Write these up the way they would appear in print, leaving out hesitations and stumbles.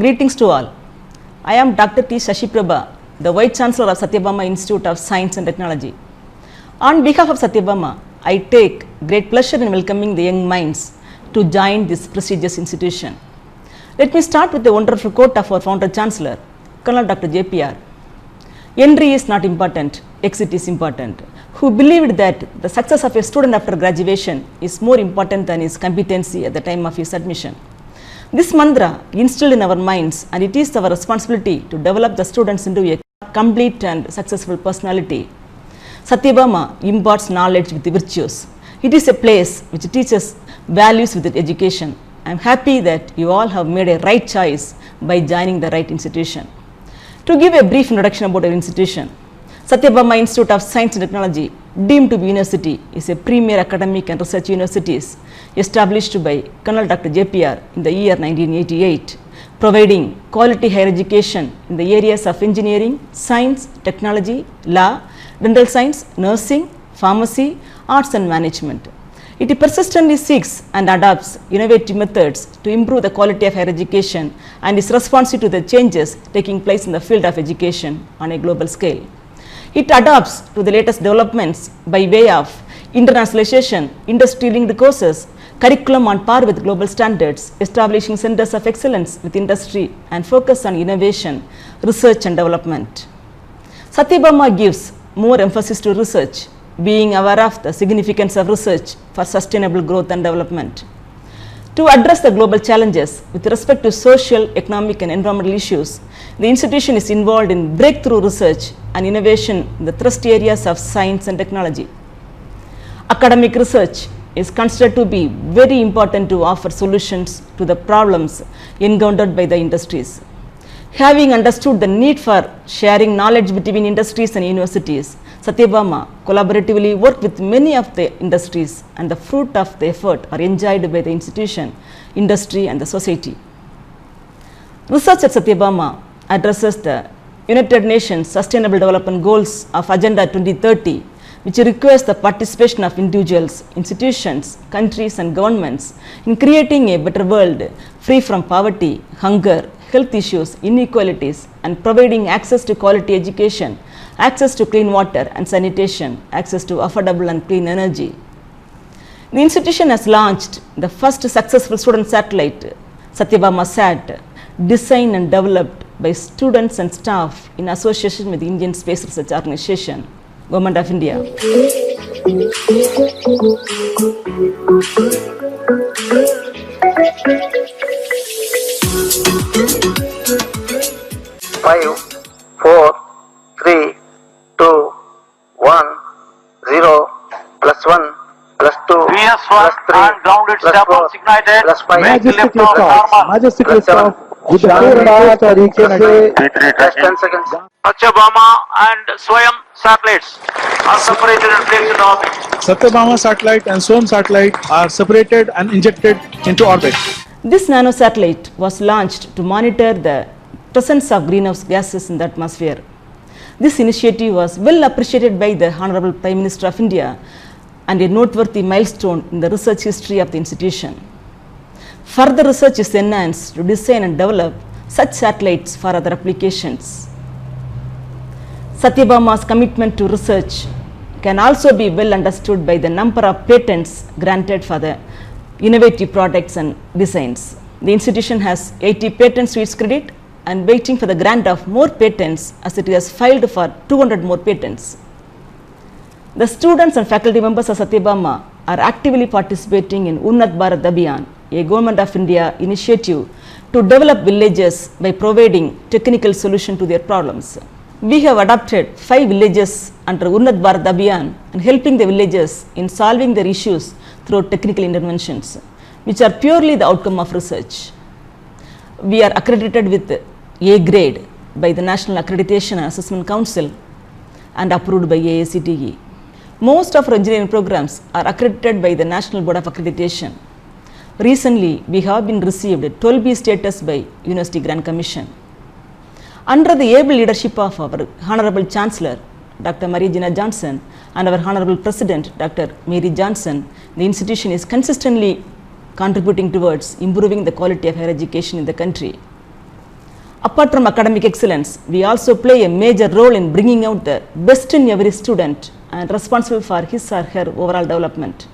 Greetings to all. I am Dr. T. Shashiprabha, the Vice Chancellor of Satyabama Institute of Science and Technology. On behalf of Satyabama, I take great pleasure in welcoming the young minds to join this prestigious institution. Let me start with the wonderful quote of our founder Chancellor, Colonel Dr. JPR. Entry is not important, exit is important. Who believed that the success of a student after graduation is more important than his competency at the time of his admission. This mantra instilled in our minds, and it is our responsibility to develop the students into a complete and successful personality. Satyabama imparts knowledge with virtues. It is a place which teaches values with education. I am happy that you all have made a right choice by joining the right institution. To give a brief introduction about our institution, Satyabama Institute of Science and Technology, deemed to be university, is a premier academic and research university established by Colonel Dr. JPR in the year 1988, providing quality higher education in the areas of engineering, science, technology, law, dental science, nursing, pharmacy, arts and management. It persistently seeks and adopts innovative methods to improve the quality of higher education and is responsive to the changes taking place in the field of education on a global scale. It adapts to the latest developments by way of internationalization, industry-linked courses, curriculum on par with global standards, establishing centers of excellence with industry and focus on innovation, research and development. Satyabama gives more emphasis to research, being aware of the significance of research for sustainable growth and development. To address the global challenges with respect to social, economic and environmental issues, the institution is involved in breakthrough research and innovation in the thrust areas of science and technology. Academic research is considered to be very important to offer solutions to the problems encountered by the industries. Having understood the need for sharing knowledge between industries and universities, Satyabama collaboratively worked with many of the industries, and the fruit of the effort are enjoyed by the institution, industry and the society. Research at Satyabama addresses the United Nations Sustainable Development Goals of Agenda 2030, which requires the participation of individuals, institutions, countries and governments in creating a better world free from poverty, hunger, health issues, inequalities, and providing access to quality education, access to clean water and sanitation, access to affordable and clean energy. The institution has launched the first successful student satellite, Satyabama Sat, designed and developed by students and staff in association with the Indian Space Research Organization, Government of India. Five, 4, 3, 2, 1, 0, plus 1, plus 2, VS1 plus 3, and grounded plus step 4, ignited. plus 5, Majestic liftoff. Majestic plus 7, liftoff. शानदार तरीके से plus 10 seconds. Satyabama and Swayam satellites are separated and placed in orbit. Satyabama satellite and Swam satellite are separated and injected into orbit. This nano satellite was launched to monitor the presence of greenhouse gases in the atmosphere. This initiative was well appreciated by the Honorable Prime Minister of India and a noteworthy milestone in the research history of the institution. Further research is enhanced to design and develop such satellites for other applications. Satyabama's commitment to research can also be well understood by the number of patents granted for the innovative products and designs. The institution has 80 patents to its credit and waiting for the grant of more patents, as it has filed for 200 more patents. The students and faculty members of Satyabama are actively participating in Unnat Bharat Abhiyan, a Government of India initiative to develop villages by providing technical solution to their problems. We have adopted 5 villages under Unnat Bharat Abhiyan and helping the villages in solving their issues through technical interventions, which are purely the outcome of research. We are accredited with A grade by the National Accreditation and Assessment Council and approved by AICTE. Most of our engineering programs are accredited by the National Board of Accreditation. Recently, we have been received 12B status by University Grant Commission. Under the able leadership of our Honorable Chancellor, Dr. Maria Gina Johnson, and our Honorable President, Dr. Mary Johnson, the institution is consistently contributing towards improving the quality of higher education in the country. Apart from academic excellence, we also play a major role in bringing out the best in every student and responsible for his or her overall development.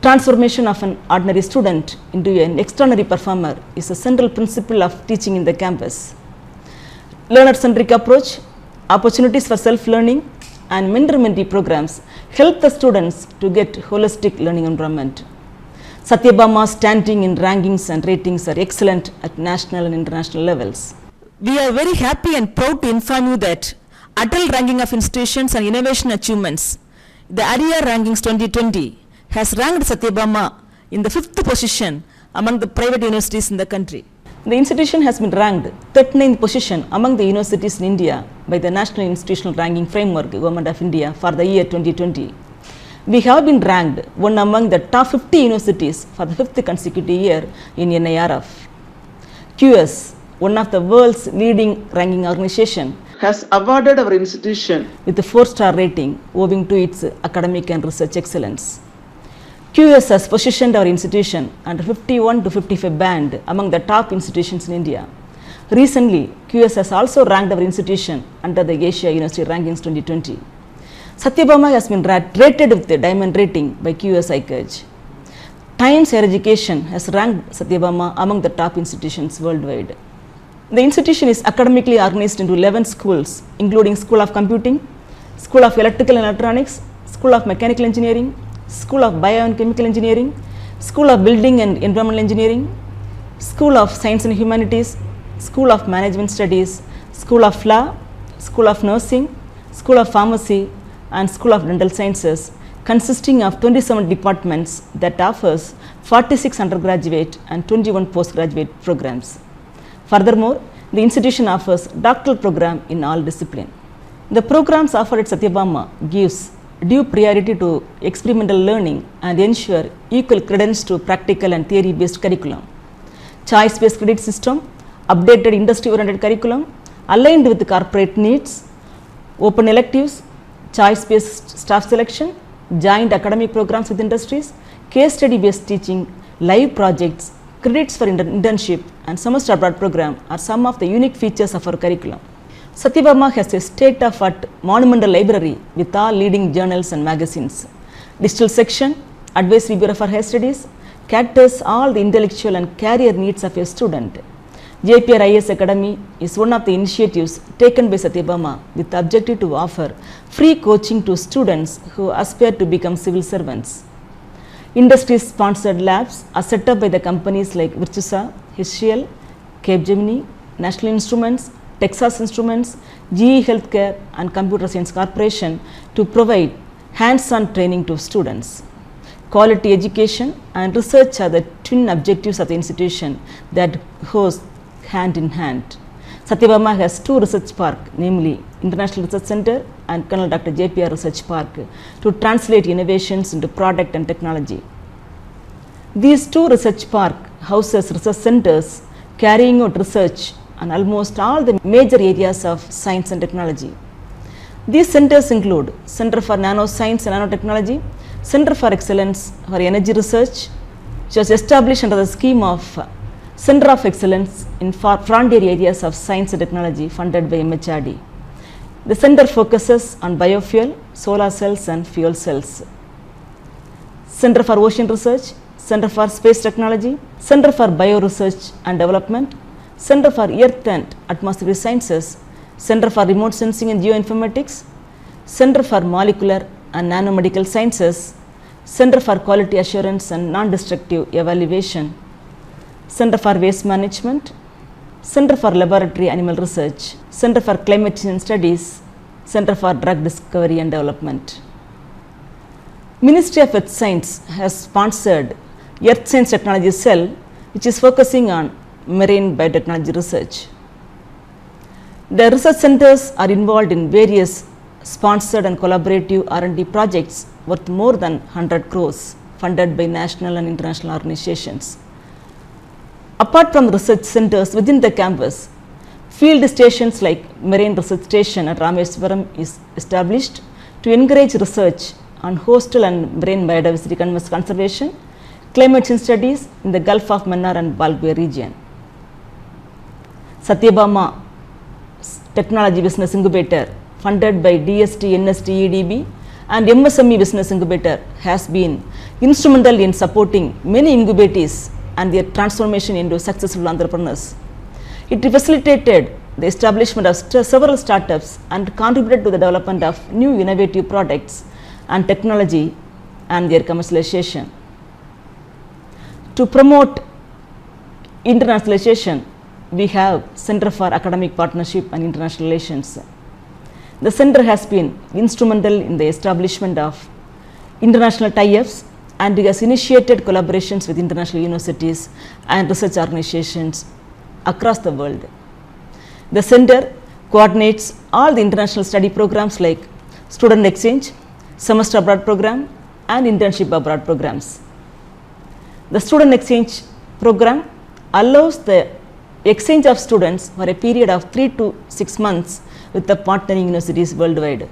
Transformation of an ordinary student into an extraordinary performer is a central principle of teaching in the campus. Learner-centric approach, opportunities for self-learning, and mentor-mentee programs help the students to get holistic learning environment. Satyabama's standing in rankings and ratings are excellent at national and international levels. We are very happy and proud to inform you that Atal Ranking of Institutions and Innovation Achievements, the ARIA Rankings 2020, has ranked Satyabama in the 5th position among the private universities in the country. The institution has been ranked 39th position among the universities in India by the National Institutional Ranking Framework, Government of India, for the year 2020. We have been ranked one among the top 50 universities for the 5th consecutive year in NIRF. QS, one of the world's leading ranking organization, has awarded our institution with a 4-star rating owing to its academic and research excellence. QS has positioned our institution under 51 to 55 band among the top institutions in India. Recently, QS has also ranked our institution under the Asia University Rankings 2020. Satyabama has been rated with the diamond rating by QS iCourage. Times Higher Education has ranked Satyabama among the top institutions worldwide. The institution is academically organized into 11 schools, including School of Computing, School of Electrical and Electronics, School of Mechanical Engineering, School of Bio and Chemical Engineering, School of Building and Environmental Engineering, School of Science and Humanities, School of Management Studies, School of Law, School of Nursing, School of Pharmacy, and School of Dental Sciences, consisting of 27 departments that offers 46 undergraduate and 21 postgraduate programs. Furthermore, the institution offers doctoral program in all disciplines. The programs offered at Satyabama gives due priority to experimental learning and ensure equal credence to practical and theory-based curriculum. Choice-based credit system, updated industry-oriented curriculum, aligned with corporate needs, open electives, choice-based staff selection, joint academic programs with industries, case study-based teaching, live projects, credits for internship, and semester abroad program are some of the unique features of our curriculum. Satyabama has a state-of-art monumental library with all leading journals and magazines. Digital section, advisory bureau for higher studies, caters all the intellectual and career needs of a student. JPR IS Academy is one of the initiatives taken by Satyabama with the objective to offer free coaching to students who aspire to become civil servants. Industry-sponsored labs are set up by the companies like Virtusa, HCL, Capgemini, National Instruments, Texas Instruments, GE Healthcare, and Computer Science Corporation to provide hands-on training to students. Quality education and research are the twin objectives of the institution that goes hand in hand. Satyabama has 2 research parks, namely International Research Center and Colonel Dr. JPR Research Park, to translate innovations into product and technology. These 2 research parks houses research centers carrying out research on almost all the major areas of science and technology. These centers include Center for Nanoscience and Nanotechnology, Center for Excellence for Energy Research, which was established under the scheme of Center of Excellence in frontier areas of science and technology funded by MHRD. The center focuses on biofuel, solar cells, and fuel cells. Center for Ocean Research, Center for Space Technology, Center for Bioresearch and Development, Center for Earth and Atmospheric Sciences, Center for Remote Sensing and Geoinformatics, Center for Molecular and Nanomedical Sciences, Center for Quality Assurance and Non-Destructive Evaluation, Center for Waste Management, Center for Laboratory Animal Research, Center for Climate Change Studies, Center for Drug Discovery and Development. Ministry of Earth Science has sponsored Earth Science Technology Cell, which is focusing on marine biotechnology research. The research centers are involved in various sponsored and collaborative R&D projects worth more than 100 crores funded by national and international organizations. Apart from research centers within the campus, field stations like Marine Research Station at Rameswaram is established to encourage research on coastal and marine biodiversity conservation, climate change studies in the Gulf of Mannar and Balgwe region. Satyabama Technology Business Incubator, funded by DST, NST, EDB, and MSME Business Incubator, has been instrumental in supporting many incubatees and their transformation into successful entrepreneurs. It facilitated the establishment of several startups and contributed to the development of new innovative products and technology and their commercialization. To promote internationalization, we have Center for Academic Partnership and International Relations. The center has been instrumental in the establishment of international tie-ups and has initiated collaborations with international universities and research organizations across the world. The center coordinates all the international study programs like student exchange, semester abroad program, and internship abroad programs. The student exchange program allows the exchange of students for a period of 3 to 6 months with the partnering universities worldwide.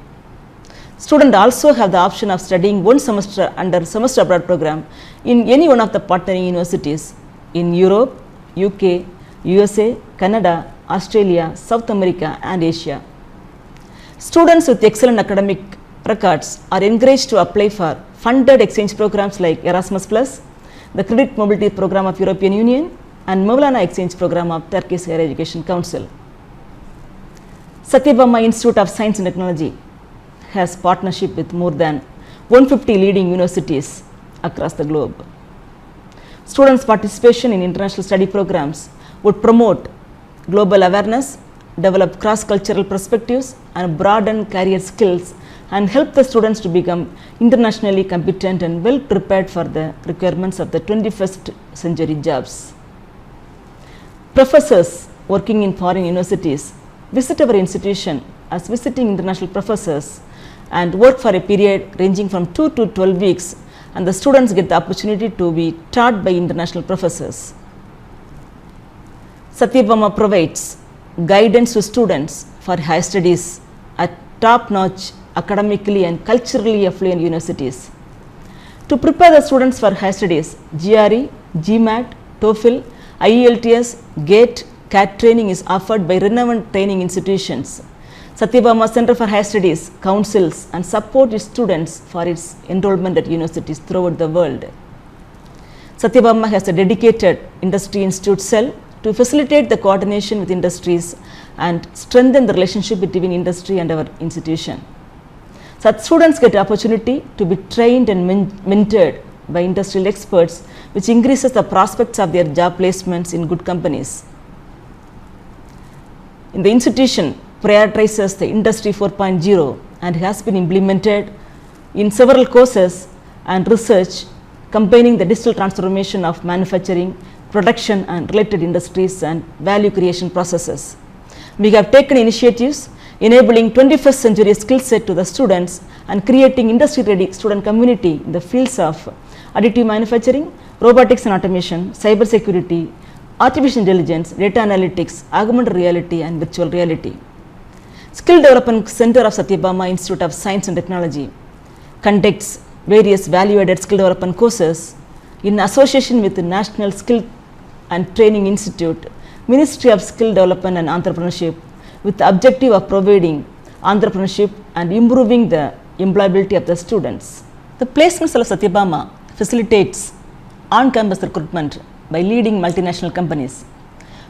Students also have the option of studying one semester under semester abroad program in any one of the partnering universities in Europe, UK, USA, Canada, Australia, South America, and Asia. Students with excellent academic records are encouraged to apply for funded exchange programs like Erasmus+, the Credit Mobility Program of European Union, and Mevlana Exchange Program of Turkish Higher Education Council. Satyabama Institute of Science and Technology has partnership with more than 150 leading universities across the globe. Students' participation in international study programs would promote global awareness, develop cross-cultural perspectives, and broaden career skills, and help the students to become internationally competent and well prepared for the requirements of the 21st century jobs. Professors working in foreign universities visit our institution as visiting international professors and work for a period ranging from 2 to 12 weeks, and the students get the opportunity to be taught by international professors. Satyabama provides guidance to students for higher studies at top-notch academically and culturally affluent universities. To prepare the students for higher studies, GRE, GMAT, TOEFL, IELTS, GATE, CAT training is offered by renowned training institutions. Satyabama Center for Higher Studies counsels and supports its students for its enrollment at universities throughout the world. Satyabama has a dedicated industry institute cell to facilitate the coordination with industries and strengthen the relationship between industry and our institution. Such students get the opportunity to be trained and mentored by industrial experts, which increases the prospects of their job placements in good companies. In the institution prioritizes the Industry 4.0 and has been implemented in several courses and research combining the digital transformation of manufacturing, production, and related industries and value creation processes. We have taken initiatives enabling 21st century skill set to the students and creating industry-ready student community in the fields of additive manufacturing, robotics and automation, cyber security, artificial intelligence, data analytics, augmented reality, and virtual reality. Skill Development Center of Satyabama Institute of Science and Technology conducts various value-added skill development courses in association with the National Skill and Training Institute, Ministry of Skill Development and Entrepreneurship, with the objective of providing entrepreneurship and improving the employability of the students. The placement cell of Satyabama facilitates on-campus recruitment by leading multinational companies.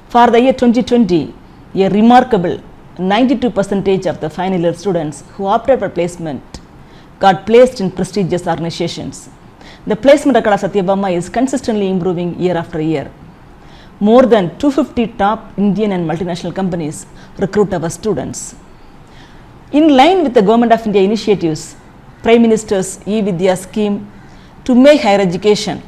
For the year 2020, a remarkable 92% of the final year students who opted for placement got placed in prestigious organizations. The placement record of Satyabama is consistently improving year after year. More than 250 top Indian and multinational companies recruit our students. In line with the Government of India initiatives, Prime Minister's e-Vidya scheme to make higher education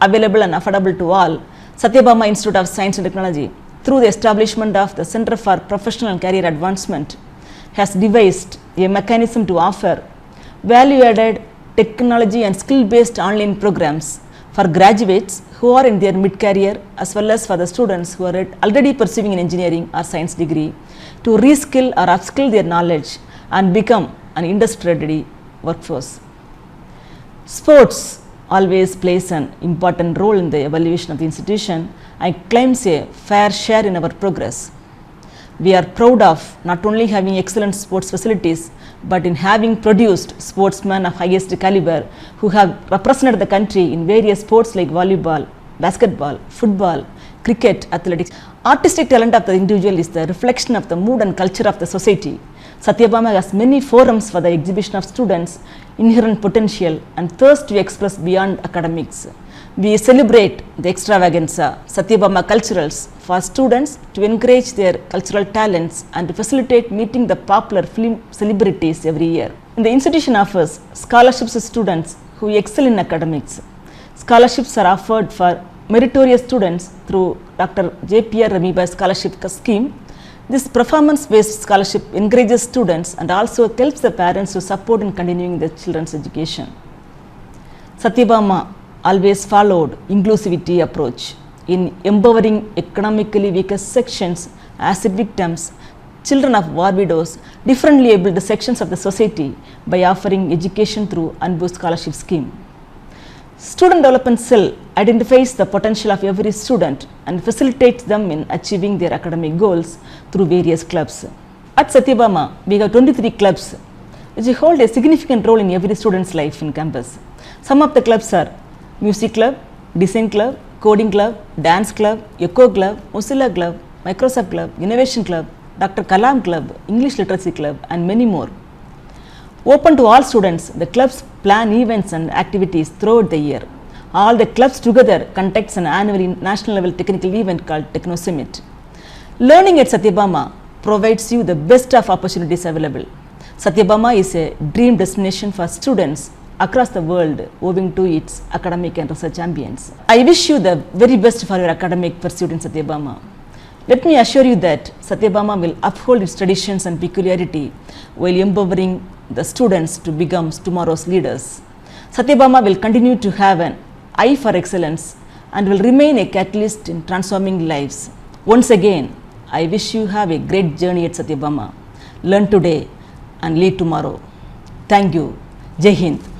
available and affordable to all, Satyabama Institute of Science and Technology, through the establishment of the Center for Professional and Career Advancement, has devised a mechanism to offer value-added technology and skill-based online programs for graduates who are in their mid-career, as well as for the students who are already pursuing an engineering or science degree, to reskill or upskill their knowledge and become an industry-ready workforce. Sports always plays an important role in the evaluation of the institution and claims a fair share in our progress. We are proud of not only having excellent sports facilities, but in having produced sportsmen of highest caliber who have represented the country in various sports like volleyball, basketball, football, cricket, athletics. Artistic talent of the individual is the reflection of the mood and culture of the society. Satyabama has many forums for the exhibition of students' inherent potential and thirst to express beyond academics. We celebrate the extravaganza, Satyabama Culturals, for students to encourage their cultural talents and to facilitate meeting the popular film celebrities every year. The institution offers scholarships to students who excel in academics. Scholarships are offered for meritorious students through Dr. J.P.R. Ramibai Scholarship Scheme. This performance-based scholarship encourages students and also helps the parents to support in continuing their children's education. Satyabama always followed inclusivity approach in empowering economically weaker sections, acid victims, children of war widows, differently abled sections of the society by offering education through ANBU scholarship scheme. Student Development Cell identifies the potential of every student and facilitates them in achieving their academic goals through various clubs. At Satyabama, we have 23 clubs which hold a significant role in every student's life in campus. Some of the clubs are Music Club, Design Club, Coding Club, Dance Club, Eco Club, Mozilla Club, Microsoft Club, Innovation Club, Dr. Kalam Club, English Literacy Club, and many more. Open to all students, the clubs plan events and activities throughout the year. All the clubs together conducts an annual national level technical event called Techno Summit. Learning at Satyabama provides you the best of opportunities available. Satyabama is a dream destination for students across the world owing to its academic and research ambience. I wish you the very best for your academic pursuit in Satyabama. Let me assure you that Satyabama will uphold its traditions and peculiarity while empowering the students to become tomorrow's leaders. Satyabama will continue to have an eye for excellence and will remain a catalyst in transforming lives. Once again, I wish you have a great journey at Satyabama. Learn today and lead tomorrow. Thank you. Jai Hind.